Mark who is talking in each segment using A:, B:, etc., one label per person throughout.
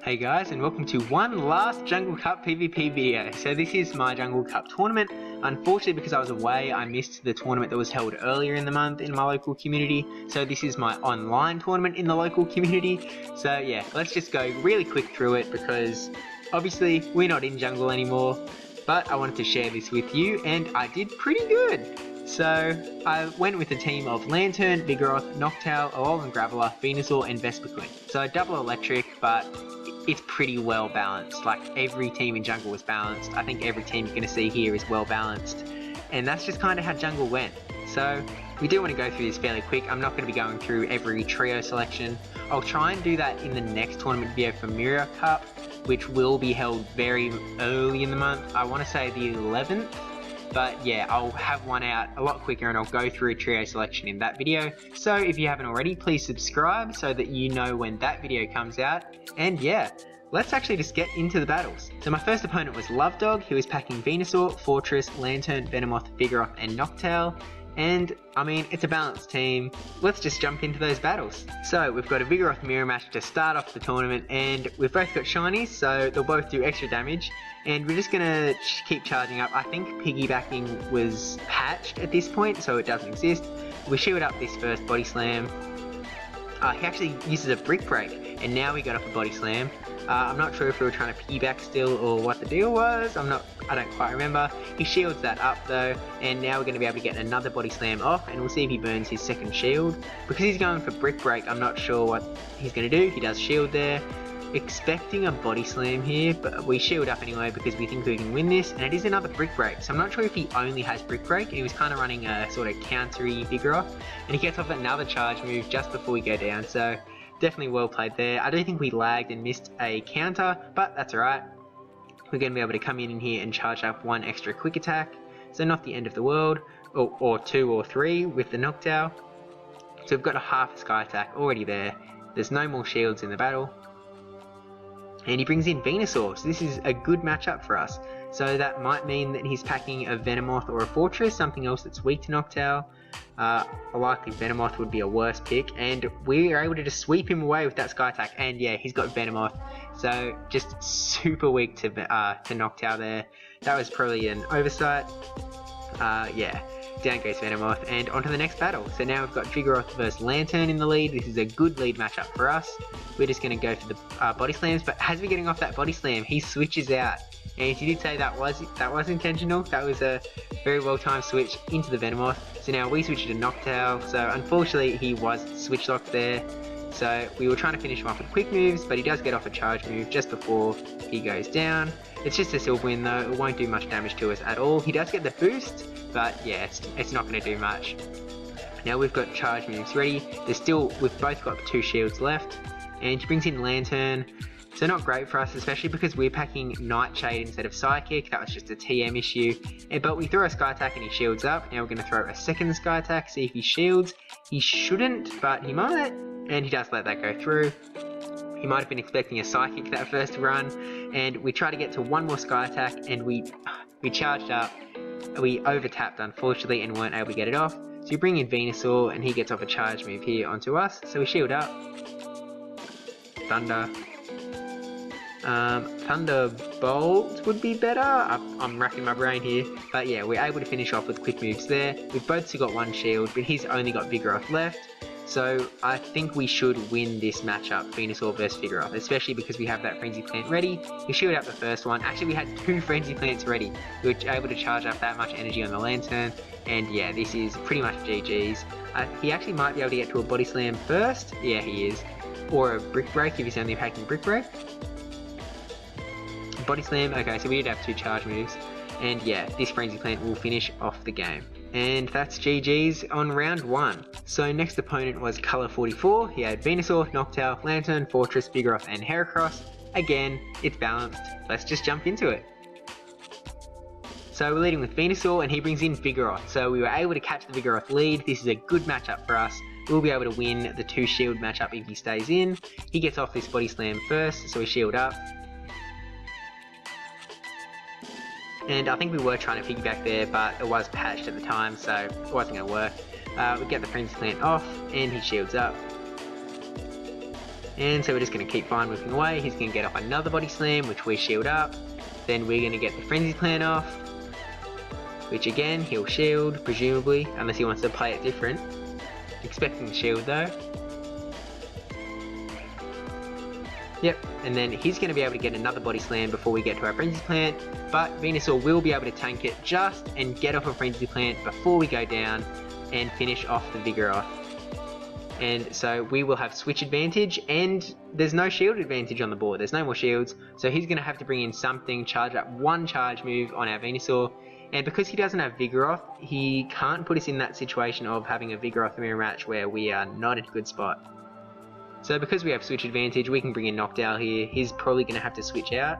A: Hey guys, and welcome to one last Jungle Cup PvP video. So this is my Jungle Cup tournament. Unfortunately, because I was away, I missed the tournament that was held earlier in the month in my local community. So this is my online tournament in the local community. So yeah, let's just go really quick through it because obviously we're not in jungle anymore. But I wanted to share this with you and I did pretty good. So I went with a team of Lantern, Vigoroth, Noctowl, Alolan Graveler, Venusaur and Vespiquen. So double electric, but it's pretty well balanced. Like every team in jungle was balanced. I think every team you're going to see here is well balanced. And that's just kind of how jungle went. So we do want to go through this fairly quick. I'm not going to be going through every trio selection. I'll try and do that in the next tournament video for Mirror Cup, which will be held very early in the month. I want to say the 11th. But yeah, I'll have one out a lot quicker and I'll go through a trio selection in that video. So if you haven't already, please subscribe so that you know when that video comes out. And yeah, let's actually just get into the battles. So my first opponent was Lovedog, who is packing Venusaur, Fortress, Lantern, Venomoth, Vigoroth and Noctowl. And I mean, it's a balanced team. Let's just jump into those battles. So we've got a Vigoroth mirror match to start off the tournament, and we've both got shinies, so they'll both do extra damage. And we're just gonna keep charging up. I think piggybacking was patched at this point, so it doesn't exist. We shield up this first body slam. He actually uses a brick break, and now we got off a body slam. I'm not sure if we were trying to piggyback still or what the deal was. I don't quite remember. He shields that up though, and now we're going to be able to get another body slam off, and we'll see if he burns his second shield. Because he's going for brick break, I'm not sure what he's going to do. He does shield there. Expecting a body slam here, but we shield up anyway because we think we can win this, and it is another brick break. So I'm not sure if he only has brick break. He was kind of running a sort of countery Vigoroth, and he gets off another charge move just before we go down. So definitely well played there. I don't think we lagged and missed a counter, but that's alright. We're going to be able to come in here and charge up one extra quick attack, so not the end of the world, or two or three with the Noctowl. So we've got a half sky attack already there. There's no more shields in the battle. And he brings in Venusaur, so this is a good matchup for us. So that might mean that he's packing a Venomoth or a Fortress, something else that's weak to Noctowl. A likely Venomoth would be a worse pick, and we are able to just sweep him away with that sky attack. And yeah, he's got Venomoth, so just super weak to Noctowl there. That was probably an oversight. Yeah, down goes Venomoth, and on to the next battle. So now we've got Vigoroth versus Lantern in the lead. This is a good lead matchup for us. We're just going to go for the body slams, but as we're getting off that body slam, he switches out. And he did say that was intentional. That was a very well timed switch into the Venomoth. So now we switch to Noctowl. So unfortunately he was switch locked there. So we were trying to finish him off with quick moves, but he does get off a charge move just before he goes down. It's just a silver win though, it won't do much damage to us at all. He does get the boost, but yeah, it's not going to do much. Now we've got charge moves ready. We've both got 2 shields left, and he brings in Lantern. So not great for us, especially because we're packing Nightshade instead of Psychic. That was just a TM issue. But we throw a Sky Attack and he shields up. Now we're going to throw a second Sky Attack, see if he shields. He shouldn't, but he might. And he does let that go through. He might have been expecting a Psychic that first run. And we try to get to one more Sky Attack, and we charged up. We over-tapped, unfortunately, and weren't able to get it off. So we bring in Venusaur, and he gets off a charge move here onto us. So we shield up. Thunder. Thunderbolt would be better. I'm racking my brain here, but yeah, we're able to finish off with quick moves there. We've both still got one shield, but he's only got Vigoroth left, so I think we should win this matchup, Venusaur versus Vigoroth, especially because we have that Frenzy Plant ready. We shielded up the first one. Actually, we had 2 Frenzy Plants ready. We were able to charge up that much energy on the Lantern, and yeah, this is pretty much GG's. He actually might be able to get to a Body Slam first. Yeah, he is. Or a Brick Break if he's only packing Brick Break. Body Slam, okay, so we did have 2 charge moves, and yeah, this Frenzy Plant will finish off the game. And that's GG's on round 1. So next opponent was Color 44, he had Venusaur, Noctowl, Lantern, Fortress, Vigoroth and Heracross. Again, it's balanced, let's just jump into it. So we're leading with Venusaur and he brings in Vigoroth, so we were able to catch the Vigoroth lead. This is a good matchup for us. We'll be able to win the 2 shield matchup if he stays in. He gets off this Body Slam first, so we shield up. And I think we were trying to piggyback there, but it was patched at the time, so it wasn't going to work. We get the Frenzy Plant off, and he shields up. And so we're just going to keep fine moving away. He's going to get off another body slam, which we shield up. Then we're going to get the frenzy plant off, which again, he'll shield, presumably, unless he wants to play it different. Expecting the shield though. Yep, and then he's going to be able to get another body slam before we get to our frenzy plant, but Venusaur will be able to tank it just and get off a frenzy plant before we go down and finish off the Vigoroth. And so we will have switch advantage, and there's no shield advantage on the board. There's no more shields, so he's going to have to bring in something, charge up one charge move on our Venusaur. And because he doesn't have Vigoroth, he can't put us in that situation of having a Vigoroth mirror match where we are not in a good spot. So because we have switch advantage, we can bring in Noctowl here. He's probably going to have to switch out.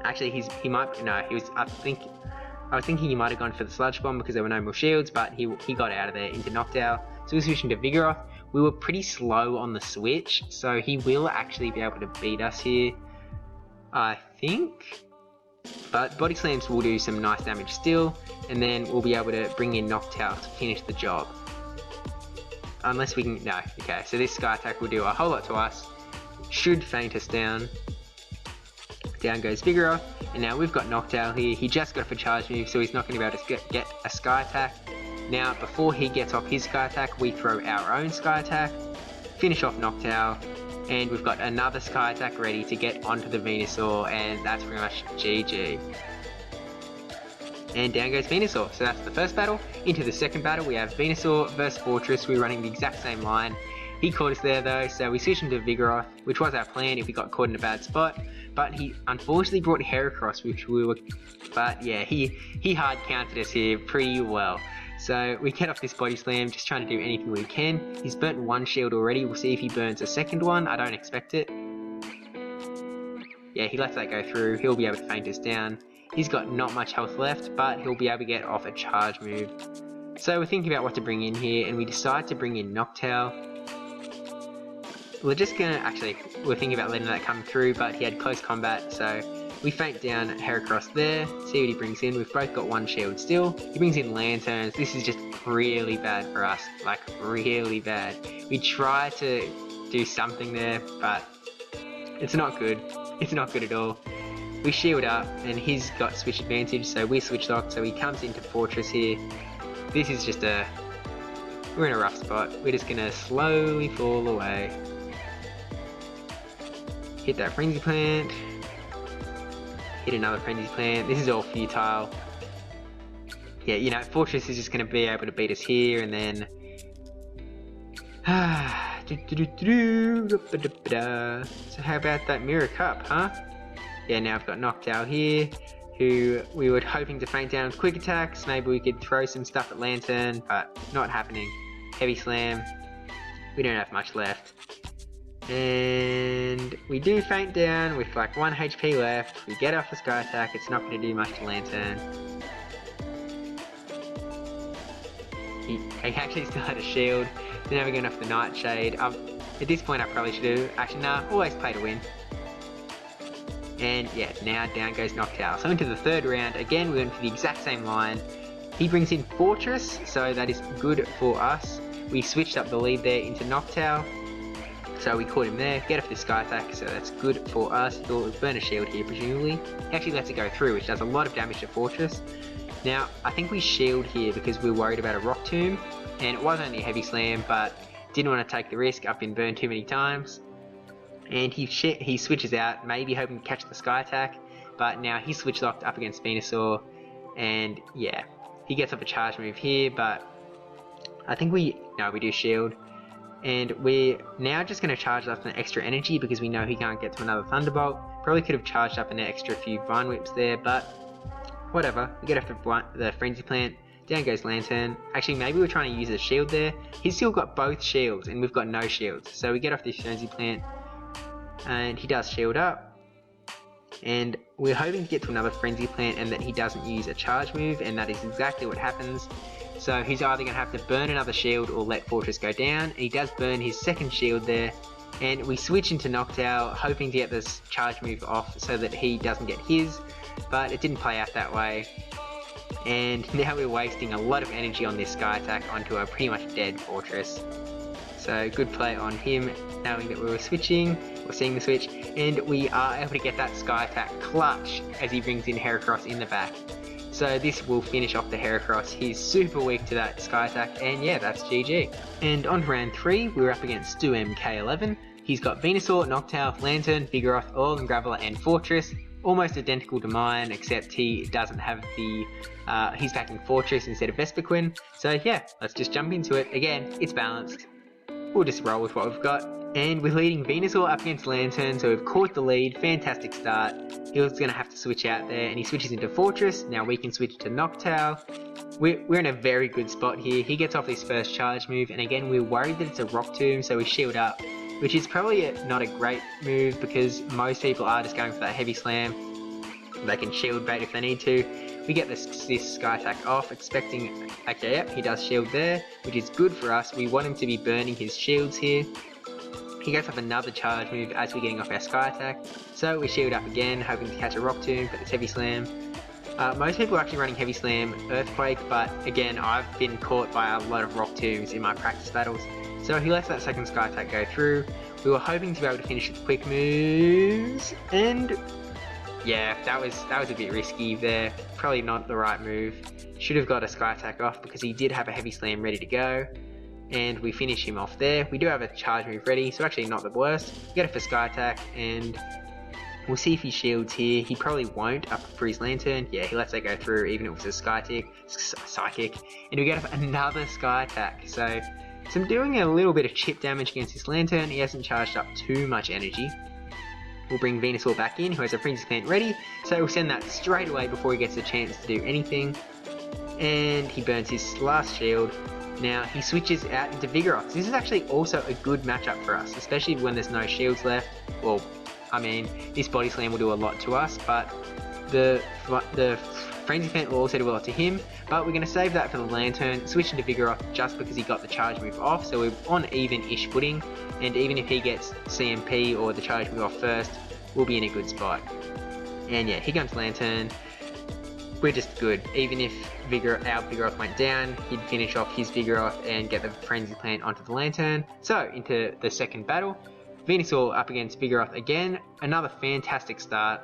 A: Actually, he might, no, he was, I was thinking he might have gone for the Sludge Bomb because there were no more shields, but he got out of there into Noctowl. So we're switching to Vigoroth. We were pretty slow on the switch, so he will actually be able to beat us here, I think. But Body Slams will do some nice damage still, and then we'll be able to bring in Noctowl to finish the job. Unless we can, no, okay, so this Sky Attack will do a whole lot to us. Should faint us down. Down goes Vigoroth, and now we've got Noctowl here. He just got off a charge move, so he's not going to be able to get a Sky Attack. Now, before he gets off his Sky Attack, we throw our own Sky Attack, finish off Noctowl, and we've got another Sky Attack ready to get onto the Venusaur, and that's pretty much GG. And down goes Venusaur. So that's the first battle. Into the second battle, we have Venusaur versus Fortress. We're running the exact same line. He caught us there though, so we switched him to Vigoroth, which was our plan if we got caught in a bad spot. But he unfortunately brought Heracross, which we were... But yeah, he hard counted us here pretty well. So we get off this body slam, just trying to do anything we can. He's burnt one shield already. We'll see if he burns a second one. I don't expect it. Yeah, he lets that go through. He'll be able to feint us down. He's got not much health left, but he'll be able to get off a charge move. So we're thinking about what to bring in here, and we decide to bring in Noctowl. We're just gonna, actually, we're thinking about letting that come through, but he had close combat, so we feint down Heracross there, see what he brings in. We've both got one shield still. He brings in Lanturns. This is just really bad for us, like really bad. We try to do something there, but it's not good. It's not good at all. We shield up, and he's got switch advantage, so we switch locked, so he comes into Fortress here. This is just we're in a rough spot. We're just gonna slowly fall away. Hit that Frenzy Plant. Hit another Frenzy Plant. This is all futile. Yeah, you know, Fortress is just gonna be able to beat us here, and then... So how about that Mirror Cup, huh? Yeah, now I've got Noctowl here, who we were hoping to feint down with quick attacks. Maybe we could throw some stuff at Lantern, but not happening. Heavy Slam. We don't have much left. And we do feint down with like 1 HP left. We get off the Sky Attack. It's not going to do much to Lantern. He actually still had a shield. Then now we're going off the Nightshade. At this point I probably should do... Actually, nah, always play to win. And yeah, now down goes Noctowl. So into the third round, again we went for the exact same line. He brings in Fortress, so that is good for us. We switched up the lead there into Noctowl. So we caught him there, get off the Sky Attack, so that's good for us. He thought it would burn a shield here, presumably. He actually lets it go through, which does a lot of damage to Fortress. Now, I think we shield here because we're worried about a Rock Tomb, and it was only a Heavy Slam, but didn't want to take the risk. I've been burned too many times. And he switches out, maybe hoping to catch the Sky Attack, but now he's switch locked up against Venusaur, and yeah, he gets off a charge move here, but I think we do shield, and we're now just going to charge up an extra energy because we know he can't get to another Thunderbolt. Probably could have charged up an extra few Vine Whips there, but whatever. We get off the Frenzy Plant, down goes Lantern. Actually, maybe we're trying to use a shield there. He's still got both shields, and we've got no shields, so we get off this Frenzy Plant. And he does shield up, and we're hoping to get to another Frenzy Plant and that he doesn't use a charge move, and that is exactly what happens. So he's either going to have to burn another shield or let Fortress go down, and he does burn his second shield there, and we switch into Noctowl hoping to get this charge move off so that he doesn't get his, but it didn't play out that way, and now we're wasting a lot of energy on this Sky Attack onto a pretty much dead Fortress. So good play on him, knowing that we were switching, or seeing the switch, and we are able to get that Sky Attack clutch as he brings in Heracross in the back. So this will finish off the Heracross. He's super weak to that Sky Attack, and yeah, that's GG. And on to round 3, we were up against Stu MK11. He's got Venusaur, Noctowl, Lantern, Vigoroth, Orlan, Graveler, and Fortress. Almost identical to mine, except he doesn't have the, he's backing Fortress instead of Vespiquen. So yeah, let's just jump into it. Again, it's balanced. We'll just roll with what we've got. And we're leading Venusaur up against Lantern, so we've caught the lead. Fantastic start. He was going to have to switch out there, and he switches into Fortress. Now we can switch to Noctowl. We're in a very good spot here. He gets off his first charge move, and again, we're worried that it's a Rock Tomb, so we shield up, which is probably not a great move because most people are just going for that Heavy Slam. They can shield bait if they need to. We get this Sky Attack off, expecting, okay, yep, he does shield there, which is good for us. We want him to be burning his shields here. He gets up another charge move as we're getting off our Sky Attack, so we shield up again, hoping to catch a Rock Tomb, but it's Heavy Slam. Most people are actually running Heavy Slam, Earthquake, but again, I've been caught by a lot of Rock Tombs in my practice battles. So he lets that second Sky Attack go through. We were hoping to be able to finish with quick moves, and yeah, that was a bit risky there. Probably not the right move. Should have got a Sky Attack off because he did have a Heavy Slam ready to go. And we finish him off there. We do have a charge move ready, so actually not the worst. Get it for Sky Attack, and we'll see if he shields here. He probably won't up for his Lantern. Yeah, he lets that go through even if it was a Psychic. And we get up another Sky Attack. So I'm doing a little bit of chip damage against his Lantern. He hasn't charged up too much energy. We'll bring Venusaur back in, who has a Frenzy Plant ready. So we'll send that straight away before he gets a chance to do anything. And he burns his last shield. Now he switches out into Vigoroth. This is actually also a good matchup for us, especially when there's no shields left. Well, I mean, this Body Slam will do a lot to us, but the Frenzy Plant will also do a lot to him. But we're going to save that for the Lantern, switch into Vigoroth just because he got the charge move off, so we're on even-ish footing. And even if he gets CMP or the charge move off first, we'll be in a good spot. And yeah, here comes Lantern. We're just good. Even if our Vigoroth went down, he'd finish off his Vigoroth and get the Frenzy Plant onto the Lantern. So, into the second battle. Venusaur up against Vigoroth again. Another fantastic start.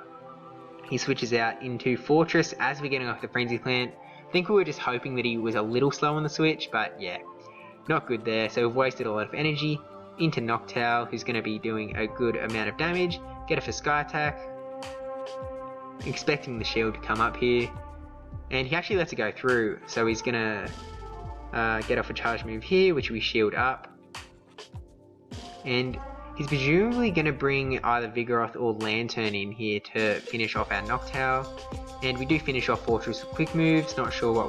A: He switches out into Fortress as we're getting off the Frenzy Plant. I think we were just hoping that he was a little slow on the switch, but yeah, not good there. So we've wasted a lot of energy. Into Noctowl, who's going to be doing a good amount of damage. Get it for Sky Attack. Expecting the shield to come up here, and he actually lets it go through, so he's gonna get off a charge move here, which we shield up, and he's presumably gonna bring either Vigoroth or Lantern in here to finish off our Noctowl, and we do finish off Fortress with quick moves. Not sure what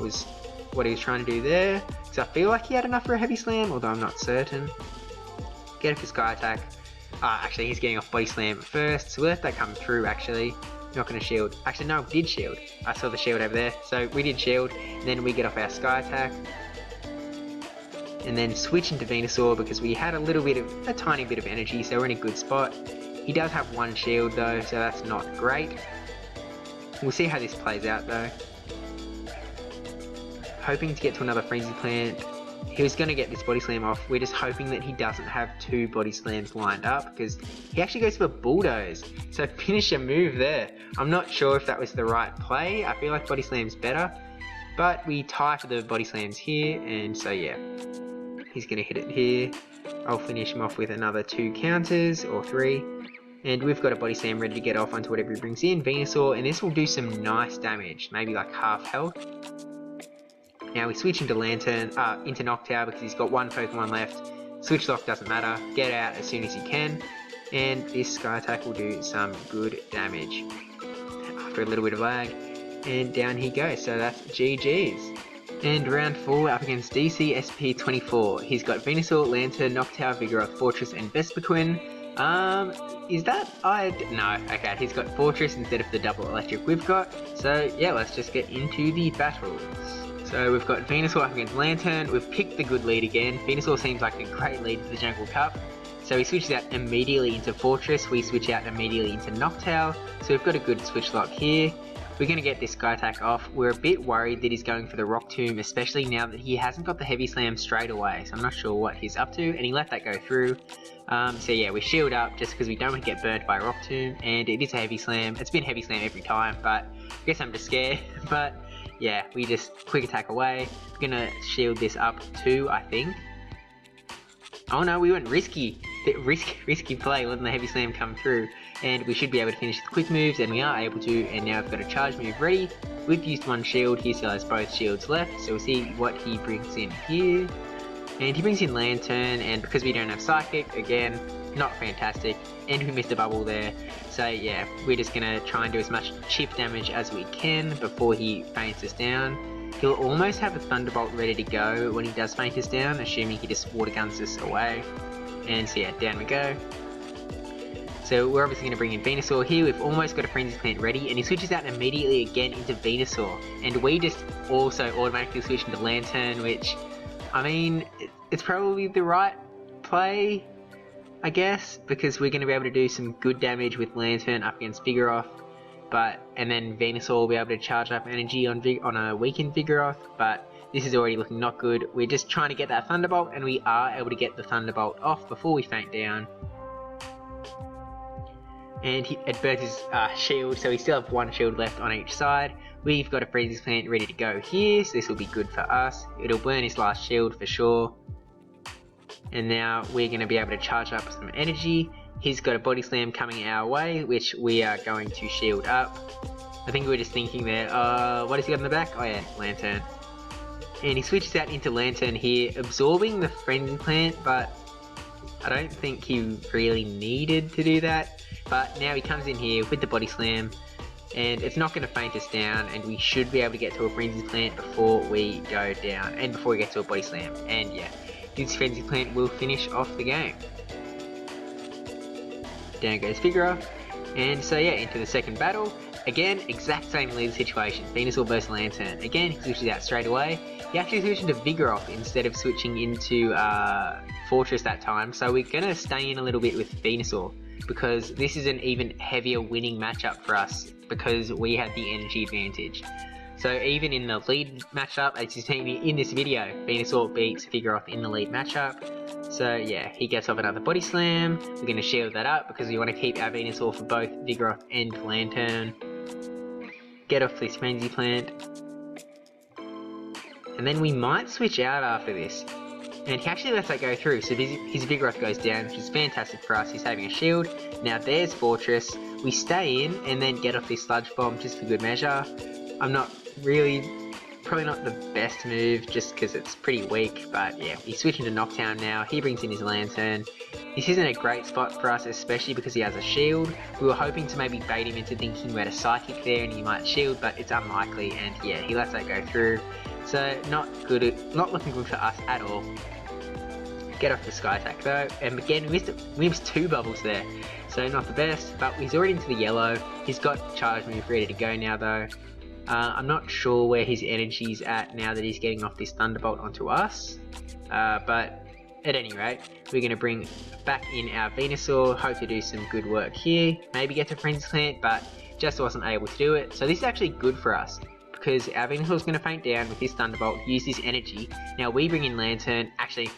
A: he was trying to do there, because I feel like he had enough for a Heavy Slam, although I'm not certain. Get it for Sky Attack. Actually, he's getting off Body Slam first, so we'll let that come through. Actually, not going to shield. Actually, no, we did shield. I saw the shield over there. So we did shield, and then we get off our Sky Attack. And then switch into Venusaur because we had a tiny bit of energy, so we're in a good spot. He does have one shield though, so that's not great. We'll see how this plays out though. Hoping to get to another Frenzy Plant. He was going to get this Body Slam off. We're just hoping that he doesn't have two Body Slams lined up because he actually goes for Bulldoze. So finish a move there. I'm not sure if that was the right play. I feel like Body Slam's better. But we tie for the Body Slams here, and so yeah. He's going to hit it here. I'll finish him off with another 2 counters, or 3. And we've got a Body Slam ready to get off onto whatever he brings in, Venusaur, and this will do some nice damage. Maybe like half health. Now we switch into into Noctowl because he's got one Pokemon left. Switch lock doesn't matter. Get out as soon as you can. And this Sky Attack will do some good damage. After a little bit of lag. And down he goes. So that's GG's. And round 4 up against DC SP24. He's got Venusaur, Lantern, Noctowl, Vigoroth, Fortress, and Vespiquen. Is that no, okay, he's got Fortress instead of the double electric we've got. So yeah, let's just get into the battles. So we've got Venusaur up against Lantern. We've picked the good lead again. Venusaur seems like a great lead for the Jungle Cup. So he switches out immediately into Fortress. We switch out immediately into Noctowl. So we've got a good switch lock here. we're going to get this sky attack off. We're a bit worried that he's going for the rock tomb, especially now that he hasn't got the heavy slam straight away, so I'm not sure what he's up to, and he let that go through. So yeah, we shield up just because we don't want to get burnt by a rock tomb, and it is a heavy slam. It's been heavy slam every time, but I guess I'm just scared. But yeah, we just quick attack away. We're gonna shield this up too, I think. Oh no, we went risky. Risky play, letting the heavy slam come through, and we should be able to finish the quick moves, and we are able to. And now I've got a charge move ready. We've used one shield. He still has both shields left, so we'll see what he brings in here. And he brings in Lantern, and because we don't have Psychic, again, not fantastic, and we missed a bubble there. So yeah, we're just gonna try and do as much chip damage as we can before he faints us down. He'll almost have a Thunderbolt ready to go when he does faint us down, assuming he just water guns us away. And so yeah, down we go. So we're obviously going to bring in Venusaur here. We've almost got a Frenzy Plant ready, and he switches out immediately again into Venusaur. And we just also automatically switch into Lantern, which, I mean, it's probably the right play, I guess, because we're going to be able to do some good damage with Lantern up against Vigoroth. And then Venusaur will be able to charge up energy on a weakened Vigoroth, but this is already looking not good. We're just trying to get that Thunderbolt, and we are able to get the Thunderbolt off before we faint down. And it burnt his shield, so we still have one shield left on each side. We've got a Frenzy Plant ready to go here, so this will be good for us. It'll burn his last shield for sure. And now we're going to be able to charge up some energy. He's got a Body Slam coming our way, which we are going to shield up. I think we were just thinking there, what has he got in the back? Oh yeah, Lantern. And he switches out into Lantern here, absorbing the Frenzy Plant, but I don't think he really needed to do that. But now he comes in here with the Body Slam, and it's not going to faint us down, and we should be able to get to a Frenzy Plant before we go down, and before we get to a Body Slam. And yeah, this Frenzy Plant will finish off the game. Down goes Vigoroth, and so yeah, into the second battle. Again, exact same lead situation, Venusaur versus Lantern. Again, he switches out straight away. He actually switched into Vigoroth instead of switching into Fortress that time, so we're going to stay in a little bit with Venusaur, because this is an even heavier winning matchup for us, because we have the energy advantage. So even in the lead matchup, as you see in this video, Venusaur beats Vigoroth in the lead matchup. So yeah, he gets off another Body Slam. We're going to shield that up because we want to keep our Venusaur for both Vigoroth and Lantern. Get off this Frenzy Plant. And then we might switch out after this. And he actually lets that go through, so his Vigoroth goes down, which is fantastic for us. He's having a shield. Now there's Fortress. We stay in and then get off this Sludge Bomb just for good measure. I'm not really, probably not the best move just because it's pretty weak, but yeah, he's switching to Knockdown now. He brings in his Lantern. This isn't a great spot for us, especially because he has a shield. We were hoping to maybe bait him into thinking we had a Psychic there and he might shield, but it's unlikely, and yeah, he lets that go through. So not looking good for us at all. Get off the Sky Attack though, and again we missed two bubbles there, so not the best, but he's already into the yellow. He's got Charge Move ready to go now though. I'm not sure where his energy's at now that he's getting off this Thunderbolt onto us, but at any rate, we're going to bring back in our Venusaur, hope to do some good work here, maybe get to Frenzy Plant, but just wasn't able to do it. So this is actually good for us, because our Venusaur's going to faint down with his Thunderbolt, use his energy. Now we bring in Lantern. Actually,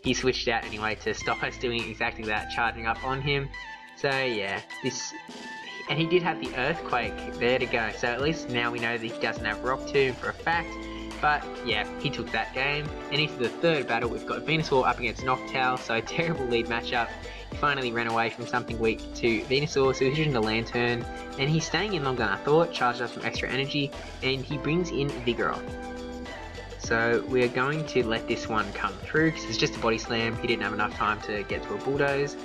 A: he switched out anyway to stop us doing exactly that, charging up on him. So yeah, and he did have the Earthquake there to go, so at least now we know that he doesn't have Rock Tomb for a fact. But yeah, he took that game. And into the third battle, we've got Venusaur up against Noctowl, so a terrible lead matchup. He finally ran away from something weak to Venusaur, so he's using the Lantern, and he's staying in longer than I thought, charged up some extra energy, and he brings in Vigoroth. So we're going to let this one come through, because it's just a Body Slam. He didn't have enough time to get to a Bulldoze.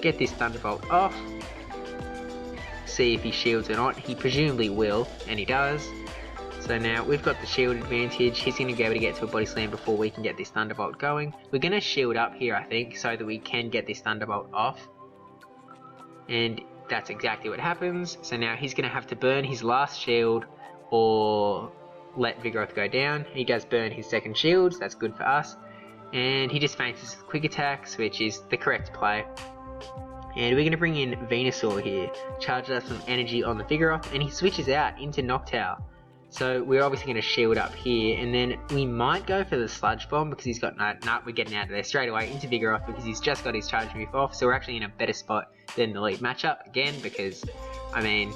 A: Get this Thunderbolt off. See if he shields or not. He presumably will, and he does. So now we've got the shield advantage. He's going to be able to get to a Body Slam before we can get this Thunderbolt going. We're going to shield up here, I think, so that we can get this Thunderbolt off. And that's exactly what happens. So now he's going to have to burn his last shield or let Vigoroth go down. He does burn his second shield, so that's good for us. And he just faints his quick attacks, which is the correct play. And we're going to bring in Venusaur here, charge up some energy on the Vigoroth, and he switches out into Noctowl. So we're obviously going to shield up here, and then we might go for the Sludge Bomb because he's got we're getting out of there straight away into Vigoroth because he's just got his charge move off, so we're actually in a better spot than the lead matchup again because, I mean,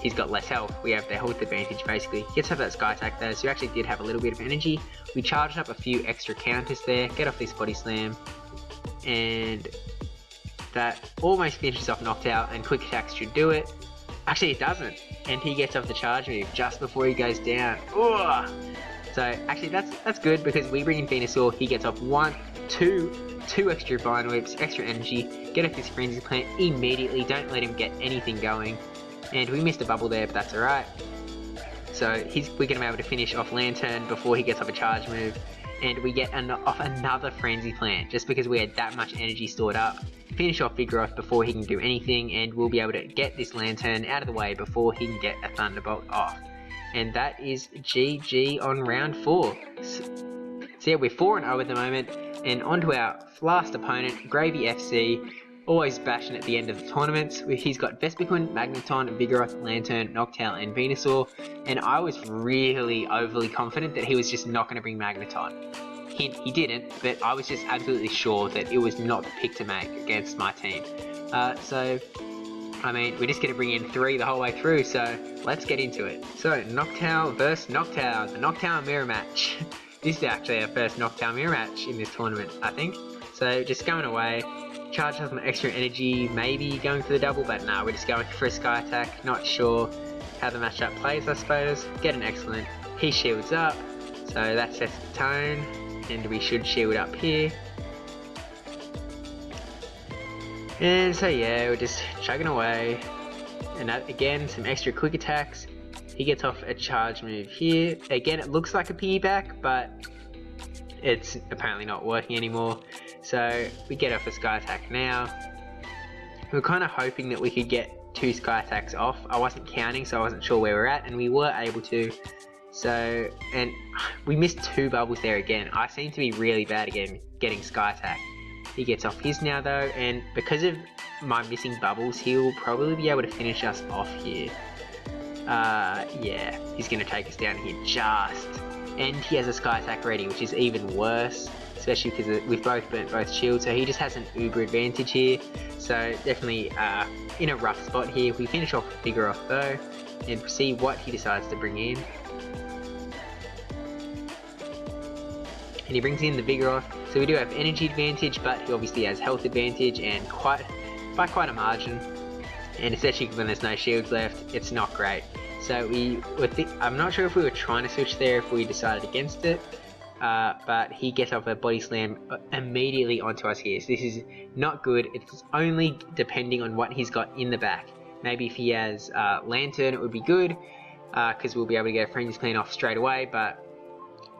A: he's got less health. We have the health advantage basically. He gets to have that Sky Attack though, so we actually did have a little bit of energy. We charged up a few extra counters there, get off this Body Slam, and that almost finishes off Noctowl, and Quick Attacks should do it. Actually it doesn't, and he gets off the charge move just before he goes down. Ugh. So actually that's good because we bring in Venusaur, he gets off two extra Vine Whips, extra energy, get off his Frenzy Plant immediately, don't let him get anything going. And we missed a bubble there, but that's alright. So we're going to be able to finish off Lantern before he gets off a charge move, and we get off another Frenzy Plant just because we had that much energy stored up. Finish off Vigoroth before he can do anything, and we'll be able to get this Lantern out of the way before he can get a Thunderbolt off. And that is GG on round 4. So yeah, we're 4-0 at the moment, and onto our last opponent, Gravy FC, always bashing at the end of the tournaments. He's got Vespiquen, Magneton, Vigoroth, Lantern, Noctowl, and Venusaur, and I was really overly confident that he was just not going to bring Magneton. He didn't, but I was just absolutely sure that it was not the pick to make against my team. So, I mean, we're just going to bring in 3 the whole way through, so let's get into it. So, Noctowl versus Noctowl, the Noctowl mirror match. This is actually our first Noctowl mirror match in this tournament, I think. So, just going away, charge up some extra energy, maybe going for the double, but nah, we're just going for a Sky Attack. Not sure how the matchup plays, I suppose. Get an excellent. He shields up, so that sets the tone. And we should shield up here. And so yeah, we're just chugging away. And that, again, some extra quick attacks. He gets off a charge move here. Again, it looks like a piggyback, but it's apparently not working anymore. So we get off a Sky Attack now. We were kind of hoping that we could get 2 Sky Attacks off. I wasn't counting, so I wasn't sure where we're at, and we were able to. So, and we missed 2 bubbles there again. I seem to be really bad again getting Sky Attack. He gets off his now though, and because of my missing bubbles, he'll probably be able to finish us off here. Yeah, he's going to take us down here just. And he has a Sky Attack ready, which is even worse, especially because we've both burnt both shields, so he just has an uber advantage here. So definitely in a rough spot here. We finish off Vigoroth though, and see what he decides to bring in. And he brings in the Vigoroth, so we do have energy advantage, but he obviously has health advantage, and by quite a margin. And especially when there's no shields left, it's not great. So I'm not sure if we were trying to switch there, if we decided against it, but he gets off a Body Slam immediately onto us here. So this is not good. It's only depending on what he's got in the back. Maybe if he has Lantern, it would be good, because we'll be able to get a Frenzy Plant off straight away, but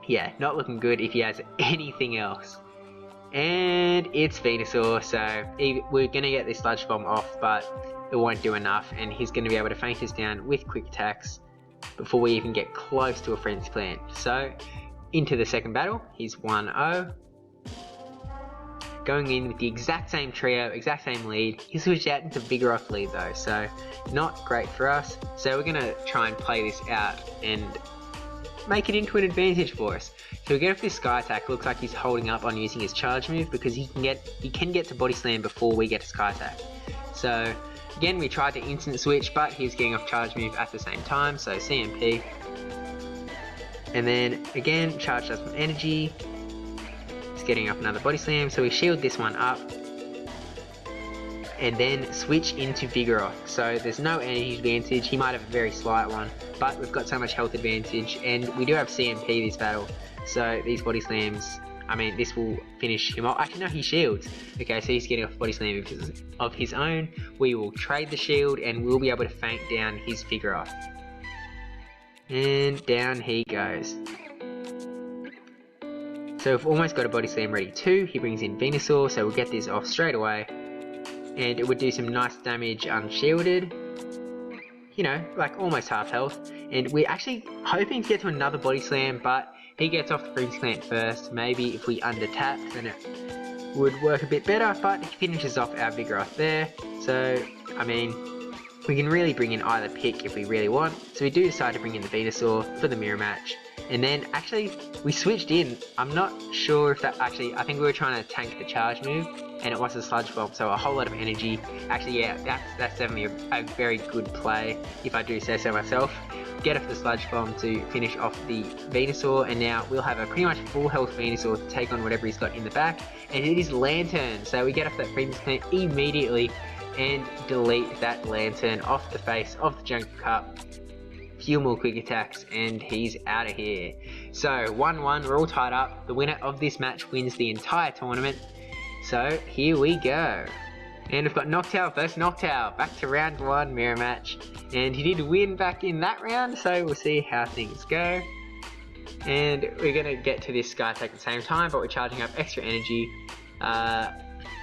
A: yeah, not looking good if he has anything else. And it's Venusaur, so we're going to get this Sludge Bomb off, but it won't do enough, and he's going to be able to feint us down with quick attacks before we even get close to a Frenzy Plant. So, into the second battle, he's 1-0. Going in with the exact same trio, exact same lead. He switched out into Vigoroth lead though, so not great for us. So we're going to try and play this out and make it into an advantage for us. So we get off this Sky Attack. Looks like he's holding up on using his charge move because he can get to Body Slam before we get to Sky Attack. So again, we tried to instant switch, but he's getting off charge move at the same time, so CMP. And then again, charged up some energy. He's getting off another Body Slam, so we shield this one up. And then switch into Vigoroth. So there's no energy advantage, he might have a very slight one, but we've got so much health advantage, and we do have CMP this battle, so these Body Slams, I mean, this will finish him off. Actually no, he shields. Okay, so he's getting off Body Slam of his own. We will trade the shield, and we'll be able to feint down his Vigoroth. And down he goes. So we've almost got a Body Slam ready too. He brings in Venusaur, so we'll get this off straight away. And it would do some nice damage unshielded. You know, like almost half health. And we're actually hoping to get to another Body Slam, but he gets off the Frenzy Plant first. Maybe if we under tap, then would work a bit better, but he finishes off our Vigoroth there. So, I mean, we can really bring in either pick if we really want. So we do decide to bring in the Venusaur for the mirror match. And then, actually, we switched in. I'm not sure if that actually, I think we were trying to tank the charge move, and it was a Sludge Bomb, so a whole lot of energy. Actually, yeah, that's definitely a very good play, if I do say so myself. Get off the Sludge Bomb to finish off the Venusaur, and now we'll have a pretty much full health Venusaur to take on whatever he's got in the back. And it is Lantern, so we get off that previous plant immediately and delete that Lantern off the face of the Jungle Cup. Few more quick attacks and he's out of here. So 1-1, we're all tied up. The winner of this match wins the entire tournament. So here we go. And we've got Noctowl versus Noctowl. Back to round 1 mirror match. And he did win back in that round, so we'll see how things go. And we're going to get to this Sky Attack at the same time, but we're charging up extra energy.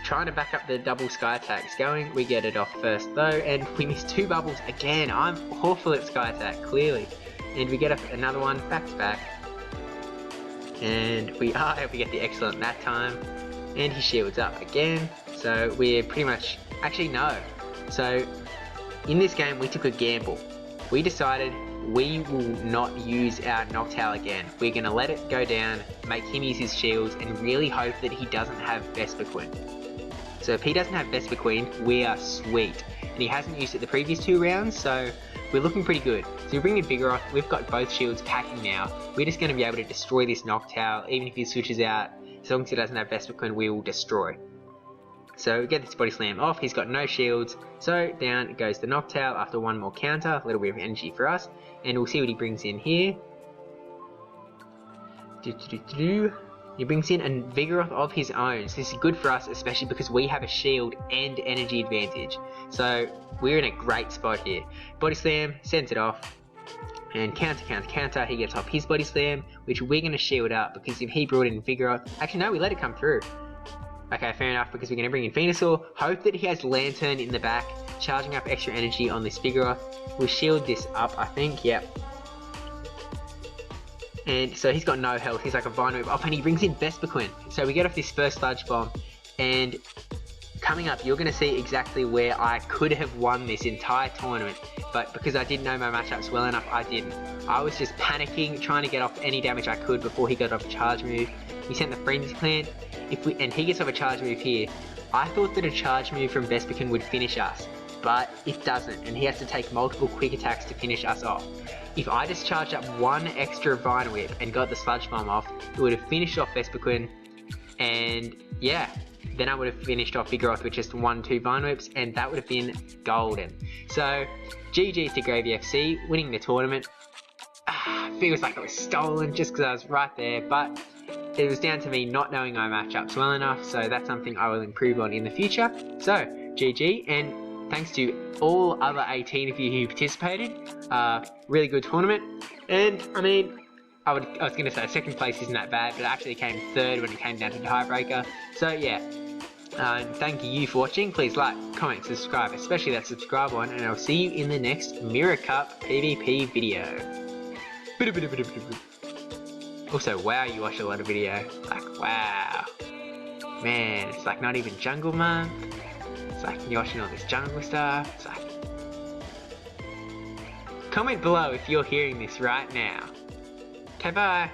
A: Trying to back up the double Sky Attacks going. We get it off first though, and we miss 2 bubbles again. I'm awful at Sky Attack, clearly. And we get off another one back to back. And we get the excellent that time. And he shields up again. So we're pretty much, actually no. So in this game we took a gamble. We decided we will not use our Noctowl again. We're going to let it go down, make him use his shields, and really hope that he doesn't have Vespiquen. So if he doesn't have Vespiquen, we are sweet. And he hasn't used it the previous 2 rounds, so we're looking pretty good. So we bring in Vigoroth, we've got both shields packing now. We're just going to be able to destroy this Noctowl, even if he switches out. As long as he doesn't have Vespiquen, we will destroy. So we get this Body Slam off, he's got no shields, so down goes the Noctowl after 1 more counter, a little bit of energy for us, and we'll see what he brings in here. He brings in a Vigoroth of his own, so this is good for us, especially because we have a shield and energy advantage. So we're in a great spot here. Body Slam, sends it off, and counter, he gets off his Body Slam, which we're going to shield up, because if he brought in Vigoroth, actually no, we let it come through. Okay, fair enough, because we're going to bring in Venusaur, hope that he has Lantern in the back, charging up extra energy on this Vigoroth. We'll shield this up, I think, yep. And so he's got no health, he's like a Vine Whip off, and he brings in Vespiquen. So we get off this first Sludge Bomb, and coming up, you're going to see exactly where I could have won this entire tournament, but because I didn't know my matchups well enough, I didn't. I was just panicking, trying to get off any damage I could before he got off a charge move. We sent the Frenzy Plant, and he gets off a charge move here. I thought that a charge move from Vespiquen would finish us, but it doesn't, and he has to take multiple quick attacks to finish us off. If I just charged up 1 extra Vine Whip and got the Sludge Bomb off, it would have finished off Vespiquen, and yeah, then I would have finished off Vigoroth with just 1-2 Vine Whips, and that would have been golden. So, GG's to Gravy FC, winning the tournament. Feels like it was stolen just because I was right there, but it was down to me not knowing my matchups well enough, so that's something I will improve on in the future. So, GG, and thanks to all other 18 of you who participated. Really good tournament, and I mean, I was going to say 2nd place isn't that bad, but it actually came 3rd when it came down to the tiebreaker. So yeah, thank you for watching. Please like, comment, subscribe, especially that subscribe one, and I'll see you in the next Mirror Cup PvP video. Also, wow, you watch a lot of video. Like, wow. Man, it's like not even jungle month. It's like you're watching all this jungle stuff. It's like... Comment below if you're hearing this right now. Okay, bye.